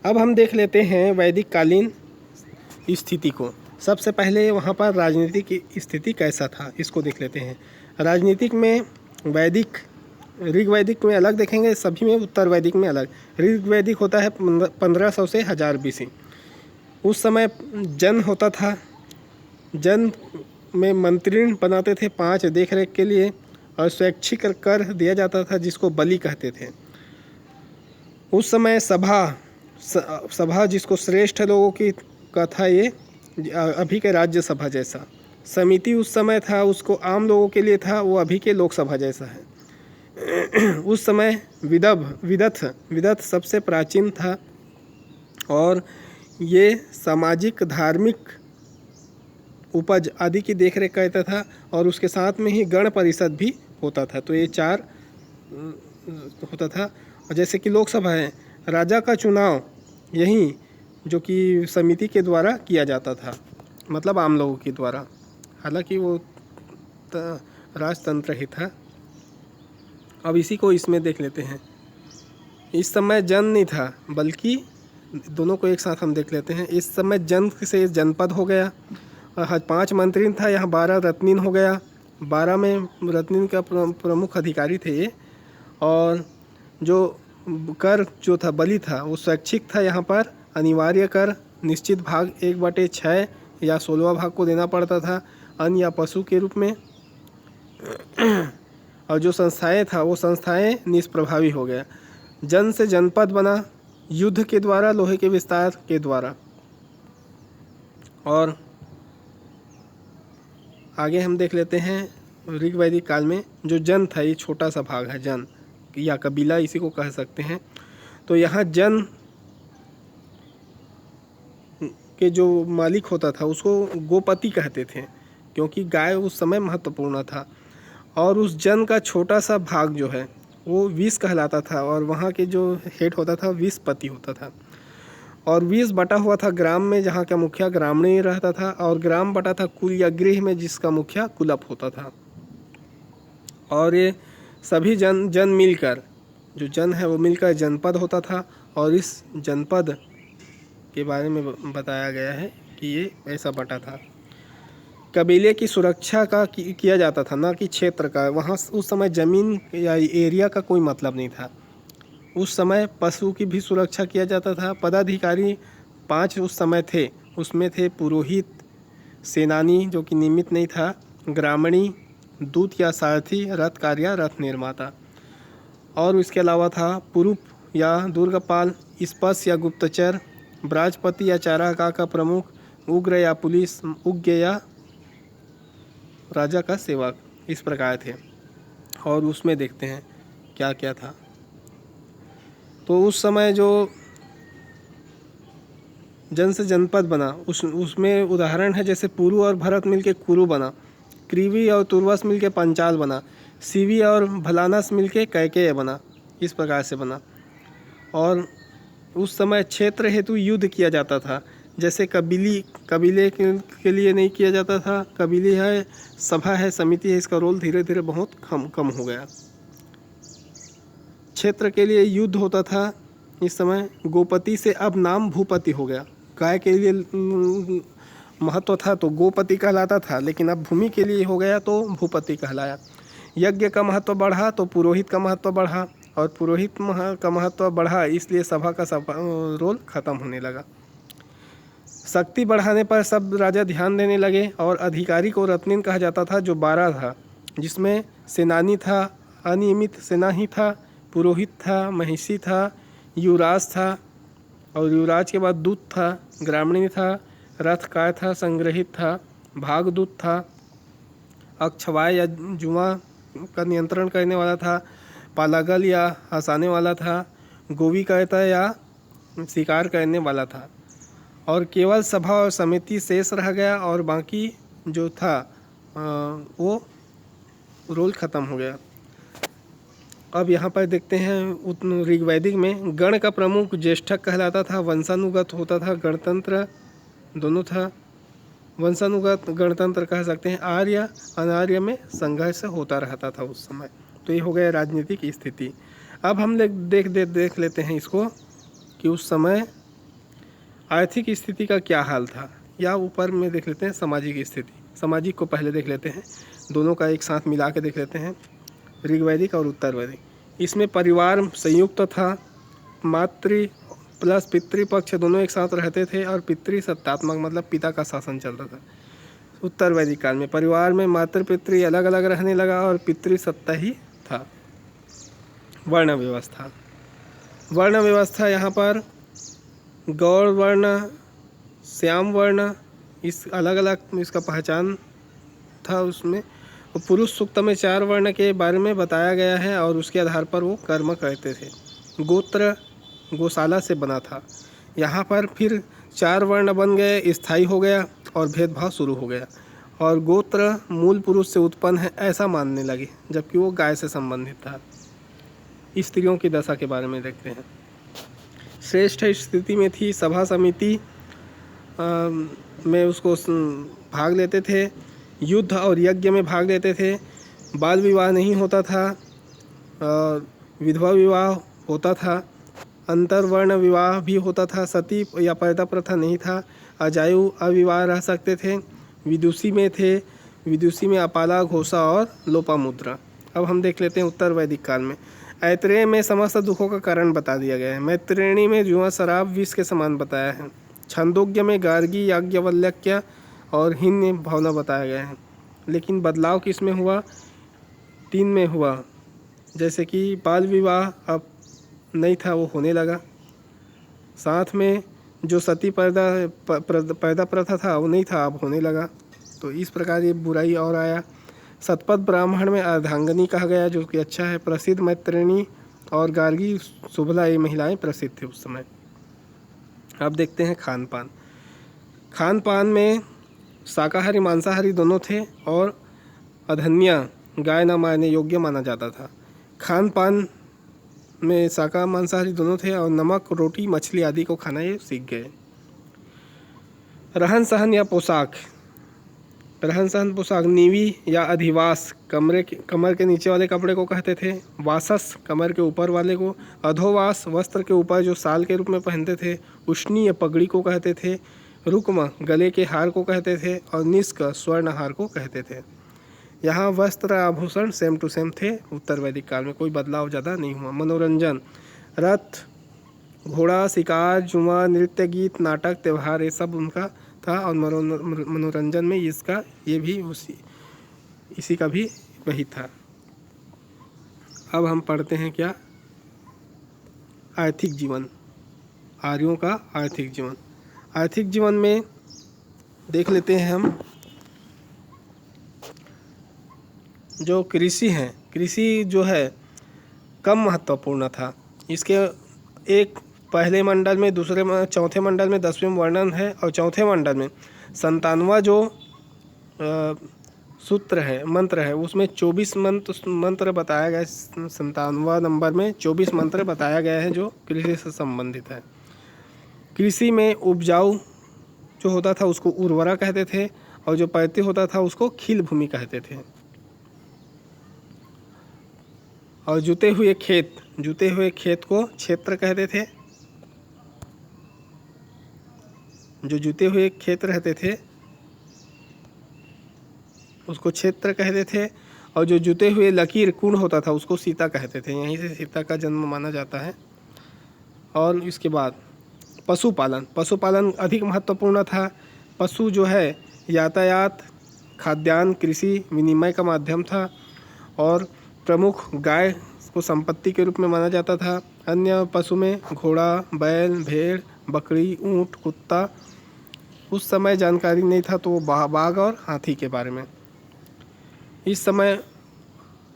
अब हम देख लेते हैं वैदिक कालीन स्थिति को। सबसे पहले वहाँ पर राजनीतिक स्थिति कैसा था इसको देख लेते हैं। राजनीतिक में वैदिक, ऋग वैदिक में अलग देखेंगे, सभी में उत्तर वैदिक में अलग। ऋग वैदिक होता है 1500 से 1000 BC। उस समय जन होता था, जन में मंत्री बनाते थे 5 देख रेख के लिए, और स्वैच्छिक कर दिया जाता था जिसको बलि कहते थे। उस समय सभा जिसको श्रेष्ठ लोगों की का था, ये अभी के राज्यसभा जैसा। समिति उस समय था, उसको आम लोगों के लिए था, वो अभी के लोकसभा जैसा है। उस समय विदथ सबसे प्राचीन था, और ये सामाजिक धार्मिक उपज आदि की देखरेख करता था, और उसके साथ में ही गण परिषद भी होता था। तो ये 4 होता था। और जैसे कि लोकसभा है, राजा का चुनाव यही जो कि समिति के द्वारा किया जाता था, मतलब आम लोगों के द्वारा। हालांकि वो राजतंत्र ही था। अब इसी को इसमें देख लेते हैं। इस समय जन नहीं था, बल्कि दोनों को एक साथ हम देख लेते हैं। इस समय जन से जनपद हो गया, और 5 मंत्री था, यहाँ 12 रत्नीन हो गया। 12 में रत्नीन का प्रमुख अधिकारी थे ये। और जो कर जो था, बलि था, वो स्वैच्छिक था। यहाँ पर अनिवार्य कर निश्चित भाग 1/6 या 16वां भाग को देना पड़ता था, अन्न या पशु के रूप में। और जो संस्थाएं था, वो संस्थाएं निष्प्रभावी हो गया। जन से जनपद बना, युद्ध के द्वारा, लोहे के विस्तार के द्वारा। और आगे हम देख लेते हैं ऋग वैदिक काल में जो जन था, ये छोटा सा भाग है, जन या कबीला इसी को कह सकते हैं। तो यहाँ जन के जो मालिक होता था उसको गोपति कहते थे, क्योंकि गाय उस समय महत्वपूर्ण था। और उस जन का छोटा सा भाग जो है वो 20 कहलाता था, और वहाँ के जो हेड होता था 20पति होता था। और 20 बटा हुआ था ग्राम में, जहाँ का मुखिया ग्रामीण रहता था, और ग्राम बटा था कुल या गृह में, जिसका मुखिया कुलप होता था। और ये सभी जन मिलकर, जो जन है वो मिलकर जनपद होता था। और इस जनपद के बारे में बताया गया है कि ये ऐसा बटा था। कबीले की सुरक्षा का किया जाता था, ना कि क्षेत्र का। वहाँ उस समय ज़मीन या एरिया का कोई मतलब नहीं था। उस समय पशु की भी सुरक्षा किया जाता था। पदाधिकारी 5 उस समय थे, उसमें थे पुरोहित, सेनानी जो कि नियमित नहीं था, ग्रामणी, दूत या सारथी, रथकार या रथ निर्माता। और इसके अलावा था पुरूप या दुर्गपाल, स्पश या गुप्तचर, ब्राजपति या चारागाह का प्रमुख, उग्र या पुलिस, उग्र या राजा का सेवक। इस प्रकार थे। और उसमें देखते हैं क्या क्या था। तो उस समय जो जन से जनपद बना, उसमें उदाहरण है, जैसे पुरु और भरत मिलके कुरु बना, क्रीवी और तुर्वस मिलके पंचाल बना, सीवी और भलानस मिलके कैकेय बना। इस प्रकार से बना। और उस समय क्षेत्र हेतु युद्ध किया जाता था। जैसे कबीले के लिए नहीं किया जाता था। कबीले है, सभा है, समिति है, इसका रोल धीरे धीरे बहुत कम हो गया। क्षेत्र के लिए युद्ध होता था। इस समय गोपति से अब नाम भूपति हो गया। गाय के लिए महत्व था तो गोपति कहलाता था, लेकिन अब भूमि के लिए हो गया तो भूपति कहलाया। यज्ञ का महत्व बढ़ा तो पुरोहित का महत्व बढ़ा, और पुरोहित का महत्व बढ़ा इसलिए सभा का रोल खत्म होने लगा। शक्ति बढ़ाने पर सब राजा ध्यान देने लगे, और अधिकारी को रत्नीन कहा जाता था, जो 12 था, जिसमें सेनानी था, अनियमित सेनानी था, पुरोहित था, महिषी था, युवराज था, और युवराज के बाद दूत था, ग्रामीण था, रथकार था, संग्रहित था, भागदूत था, अक्षवाय या जुआ का नियंत्रण करने वाला था, पालागल या हंसाने वाला था, गोवी कहता या शिकार करने वाला था। और केवल सभा और समिति शेष रह गया, और बाकी जो था वो रोल ख़त्म हो गया। अब यहाँ पर देखते हैं ऋग्वैदिक में गण का प्रमुख ज्येष्ठक कहलाता था, वंशानुगत होता था, गणतंत्र दोनों था। वंशानुगत गणतंत्र कह सकते हैं। आर्य अनार्य में संघर्ष होता रहता था उस समय। तो ये हो गया राजनीतिक स्थिति। अब हम देख लेते हैं इसको कि उस समय आर्थिक स्थिति का क्या हाल था, या ऊपर में देख लेते हैं सामाजिक स्थिति। सामाजिक को पहले देख लेते हैं, दोनों का एक साथ मिला के देख लेते हैं, ऋग्वैदिक और उत्तरवैदिक। इसमें परिवार संयुक्त था, मातृ प्लस पितृपक्ष दोनों एक साथ रहते थे और पितृ सत्तात्मक मतलब पिता का शासन चलता था। उत्तर वैदिक काल में परिवार में मातृ पितृ अलग अलग रहने लगा और पितृ सत्ता ही था। वर्ण व्यवस्था, वर्ण व्यवस्था यहाँ पर गौड़ वर्ण, श्याम वर्ण, इस अलग अलग इसका पहचान था उसमें। पुरुष सूक्त में 4 वर्ण के बारे में बताया गया है और उसके आधार पर वो कर्म करते थे। गोत्र गौशाला से बना था। यहाँ पर फिर 4 वर्ण बन गए, स्थायी हो गया और भेदभाव शुरू हो गया और गोत्र मूल पुरुष से उत्पन्न है ऐसा मानने लगे, जबकि वो गाय से संबंधित था। स्त्रियों की दशा के बारे में देखते हैं। श्रेष्ठ स्थिति में थी, सभा समिति में उसको भाग लेते थे, युद्ध और यज्ञ में भाग लेते थे, बाल विवाह नहीं होता था, विधवा विवाह होता था, अंतर्वर्ण विवाह भी होता था, सती या पर्दा प्रथा नहीं था, अजायु अविवाह रह सकते थे, विदुषी में थे, विदुषी में अपाला घोषा और लोपामुद्रा। अब हम देख लेते हैं उत्तर वैदिक काल में। ऐत्रेय में समस्त दुखों का कारण बता दिया गया है। मैत्रेयणी में जुआ शराब विष के समान बताया है। छंदोग्य में गार्गी याज्ञवल्क्य और हिन्य भावना बताया गया है। लेकिन बदलाव किस में हुआ, 3 में हुआ। जैसे कि बाल विवाह अब नहीं था, वो होने लगा। साथ में जो सती पैदा प्रथा था वो नहीं था, अब होने लगा। तो इस प्रकार ये बुराई और आया। सतपथ ब्राह्मण में अर्धांगिनी कहा गया, जो कि अच्छा है। प्रसिद्ध मैत्रेयणी और गार्गी सुबला ये महिलाएं प्रसिद्ध थे उस समय। अब देखते हैं खान पान। खान पान में शाकाहारी मांसाहारी दोनों थे और अधन्या गाय न मारने योग्य माना जाता था। खान पान में शाकाहारी मांसाहारी दोनों थे और नमक रोटी मछली आदि को खाना ये सीख गए। रहन सहन या पोशाक, रहन सहन पोशाक नीवी या अधिवास कमर के नीचे वाले कपड़े को कहते थे, वासस कमर के ऊपर वाले को, अधोवास वस्त्र के ऊपर जो साल के रूप में पहनते थे, उष्णी या पगड़ी को कहते थे, रुक्म गले के हार को कहते थे और निष्क स्वर्ण हार को कहते थे। यहाँ वस्त्र आभूषण सेम टू सेम थे उत्तर वैदिक काल में, कोई बदलाव ज़्यादा नहीं हुआ। मनोरंजन, रथ घोड़ा शिकार जुआ नृत्य गीत नाटक त्यौहार ये सब उनका था और मनोरंजन में इसका ये भी इसी का भी वही था। अब हम पढ़ते हैं क्या, आर्थिक जीवन, आर्यों का आर्थिक जीवन। आर्थिक जीवन में देख लेते हैं हम जो कृषि है, कृषि जो है कम महत्वपूर्ण था। इसके एक पहले मंडल में, दूसरे चौथे मंडल में 10वें वर्णन है और चौथे मंडल में 97वां जो सूत्र है मंत्र है उसमें 24 मंत्र बताया गया है। 97वां नंबर में 24 मंत्र बताया गया है जो कृषि से संबंधित है। कृषि में उपजाऊ जो होता था उसको उर्वरा कहते थे और जो पैती होता था उसको खील भूमि कहते थे। और जुते हुए खेत को क्षेत्र कहते थे। जो जुते हुए खेत रहते थे उसको क्षेत्र कहते थे और जो जुते हुए लकीर कुंड होता था उसको सीता कहते थे। यहीं से सीता का जन्म माना जाता है। और इसके बाद पशुपालन अधिक महत्वपूर्ण था। पशु जो है यातायात खाद्यान्न कृषि विनिमय का माध्यम था और प्रमुख गाय को संपत्ति के रूप में माना जाता था। अन्य पशु में घोड़ा बैल भेड़ बकरी ऊँट कुत्ता, उस समय जानकारी नहीं था तो बाघ और हाथी के बारे में। इस समय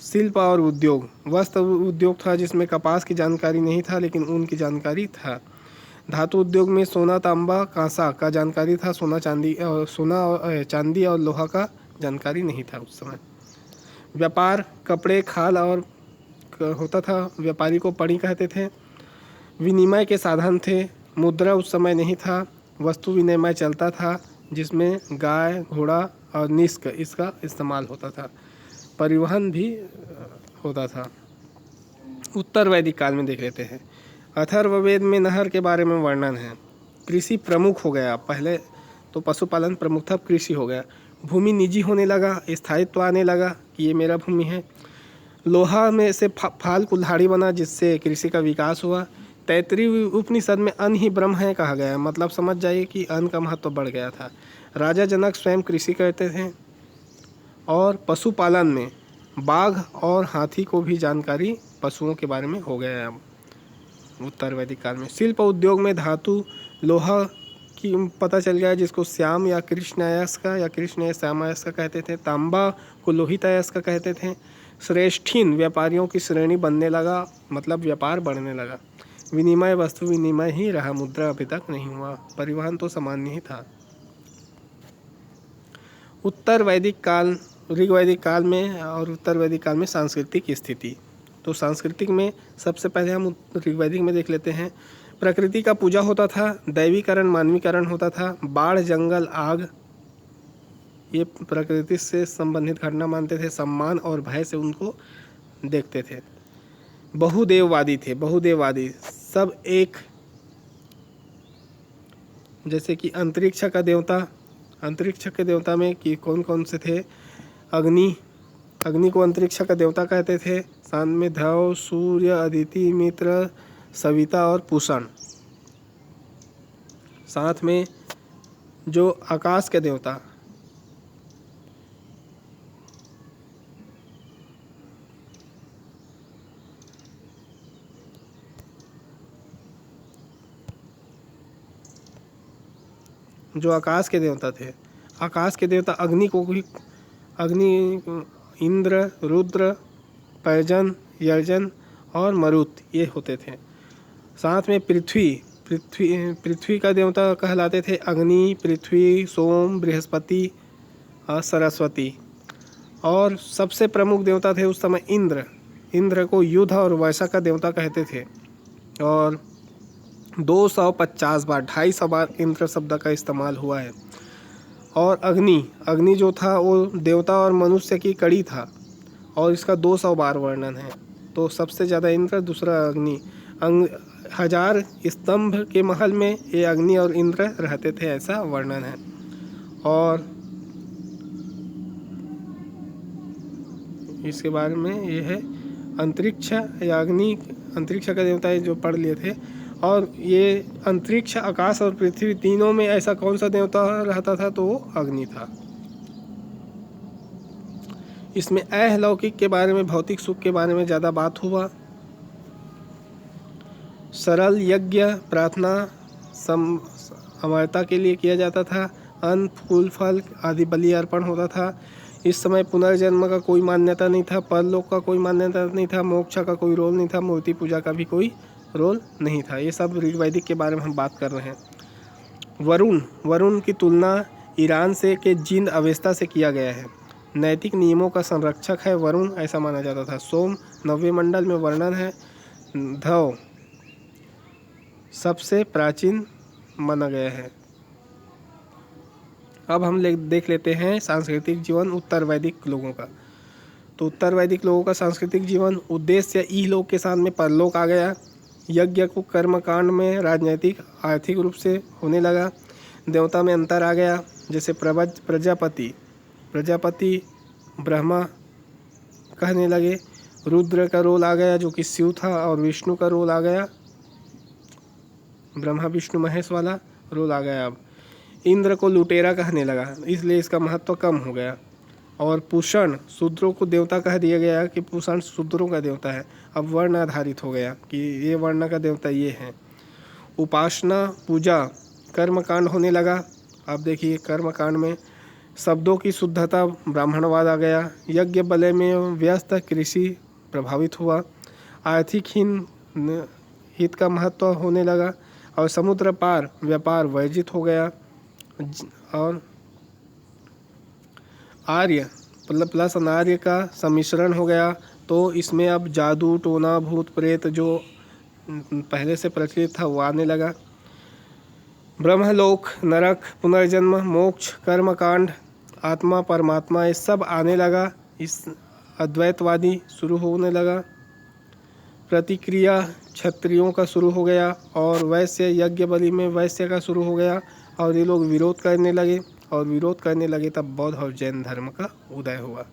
शिल्प और उद्योग, वस्त्र उद्योग था जिसमें कपास की जानकारी नहीं था लेकिन ऊन की जानकारी था। धातु उद्योग में सोना तांबा कांसा का जानकारी था, सोना चांदी और लोहा का जानकारी नहीं था उस समय। व्यापार कपड़े खाल और होता था, व्यापारी को पणी कहते थे। विनिमय के साधन थे, मुद्रा उस समय नहीं था, वस्तु विनिमय चलता था जिसमें गाय घोड़ा और निष्क इसका इस्तेमाल होता था। परिवहन भी होता था। उत्तर वैदिक काल में देख लेते हैं। अथर्ववेद में नहर के बारे में वर्णन है। कृषि प्रमुख हो गया। पहले तो पशुपालन प्रमुख था, अब कृषि हो गया। भूमि निजी होने लगा, स्थायित्व आने लगा कि ये मेरा भूमि है। लोहा में से फाल कुल्हाड़ी बना, जिससे कृषि का विकास हुआ। तैत्तिरीय उपनिषद में अन्न ही ब्रह्म है कहा गया है, मतलब समझ जाइए कि अन्न का महत्व बढ़ गया था। राजा जनक स्वयं कृषि करते थे। और पशुपालन में बाघ और हाथी को भी जानकारी पशुओं के बारे में हो गया है अब उत्तर वैदिक काल में। शिल्प उद्योग में धातु लोहा की पता चल गया, जिसको श्याम या कृष्ण अयस्क या कृष्ण या श्याम अयस्क कहते थे। तांबा को लोहित अयस्क कहते थे। श्रेष्ठीन व्यापारियों की श्रेणी बनने लगा, मतलब व्यापार बढ़ने लगा। विनिमय वस्तु विनिमय ही रहा, मुद्रा अभी तक नहीं हुआ। परिवहन तो सामान्य ही था। उत्तर वैदिक काल, ऋग वैदिक काल में और उत्तर वैदिक काल में सांस्कृतिक स्थिति। तो सांस्कृतिक में सबसे पहले हम ऋग्वैदिक में देख लेते हैं। प्रकृति का पूजा होता था, दैवीकरण मानवीकरण होता था। बाढ़, जंगल, आग ये प्रकृति से संबंधित घटना मानते थे। सम्मान और भय से उनको देखते थे। बहुदेववादी थे, बहुदेववादी सब एक, जैसे कि अंतरिक्ष का देवता, अंतरिक्ष के देवता में कि कौन कौन से थे। अग्नि, अग्नि को अंतरिक्ष का देवता कहते थे। साथ में ध्रुव, सूर्य, अदिति, मित्र, सविता और पूषण। साथ में जो आकाश के देवता, जो आकाश के देवता थे, आकाश के देवता अग्नि को भी, अग्नि, इंद्र, रुद्र, पैजन, यर्जन और मरुत ये होते थे। साथ में पृथ्वी का देवता कहलाते थे अग्नि, पृथ्वी, सोम, बृहस्पति और सरस्वती। और सबसे प्रमुख देवता थे उस समय इंद्र। इंद्र को युद्ध और वर्षा का देवता कहते थे। और 250 बार, 250 बार इंद्र शब्द का इस्तेमाल हुआ है। और अग्नि, अग्नि जो था वो देवता और मनुष्य की कड़ी था, और इसका 200 बार वर्णन है। तो सबसे ज़्यादा इंद्र, दूसरा अग्नि। 1000 स्तंभ के महल में ये अग्नि और इंद्र रहते थे, ऐसा वर्णन है। और इसके बारे में ये है अंतरिक्ष या अग्नि, अंतरिक्ष का देवता है जो पढ़ लिए थे। और ये अंतरिक्ष, आकाश और पृथ्वी तीनों में ऐसा कौन सा देवता रहता था, तो वो अग्नि था। इसमें अलौकिक के बारे में, भौतिक सुख के बारे में ज़्यादा बात हुआ। सरल यज्ञ प्रार्थना अमरता के लिए किया जाता था। अन्न, फूल, फल आदि बलि अर्पण होता था। इस समय पुनर्जन्म का कोई मान्यता नहीं था, परलोक का कोई मान्यता नहीं था, मोक्ष का कोई रोल नहीं था, मूर्ति पूजा का भी कोई रोल नहीं था। ये सब ऋग्वैदिक के बारे में हम बात कर रहे हैं। वरुण, वरुण की तुलना ईरान से के जिंद अवेस्ता से किया गया है। नैतिक नियमों का संरक्षक है वरुण, ऐसा माना जाता था। सोम नव्य मंडल में वर्णन है। ध्रुव सबसे प्राचीन माना गया है। अब हम देख लेते हैं सांस्कृतिक जीवन उत्तर वैदिक लोगों का। तो उत्तर वैदिक लोगों का सांस्कृतिक जीवन उद्देश्य इहलोक के साथ में परलोक आ गया। यज्ञ को कर्मकांड में राजनैतिक आर्थिक रूप से होने लगा। देवता में अंतर आ गया, जैसे प्रजापति ब्रह्मा कहने लगे। रुद्र का रोल आ गया जो कि शिव था, और विष्णु का रोल आ गया, ब्रह्मा विष्णु महेश वाला रोल आ गया। अब इंद्र को लुटेरा कहने लगा, इसलिए इसका महत्व कम हो गया। और पूषण शूद्रों को देवता कह दिया गया कि पूषण शूद्रों का देवता है। अब वर्ण आधारित हो गया कि ये वर्ण का देवता ये है। उपासना पूजा कर्मकांड होने लगा। अब देखिए कर्मकांड में शब्दों की शुद्धता, ब्राह्मणवाद आ गया। यज्ञ बलय में व्यस्त कृषि प्रभावित हुआ। आर्थिक हित का महत्व होने लगा। और समुद्र पार व्यापार वर्जित हो गया। और आर्य प्लस अनार्य का सम्मिश्रण हो गया। तो इसमें अब जादू, टोना, भूत प्रेत जो पहले से प्रचलित था वो आने लगा। ब्रह्मलोक, नरक, पुनर्जन्म, मोक्ष, कर्मकांड, आत्मा, परमात्मा ये सब आने लगा। इस अद्वैतवादी शुरू होने लगा। प्रतिक्रिया क्षत्रियों का शुरू हो गया और वैश्य यज्ञ बलि में वैश्य का शुरू हो गया और ये लोग विरोध करने लगे और विरोध करने लगे तब बौद्ध और जैन धर्म का उदय हुआ।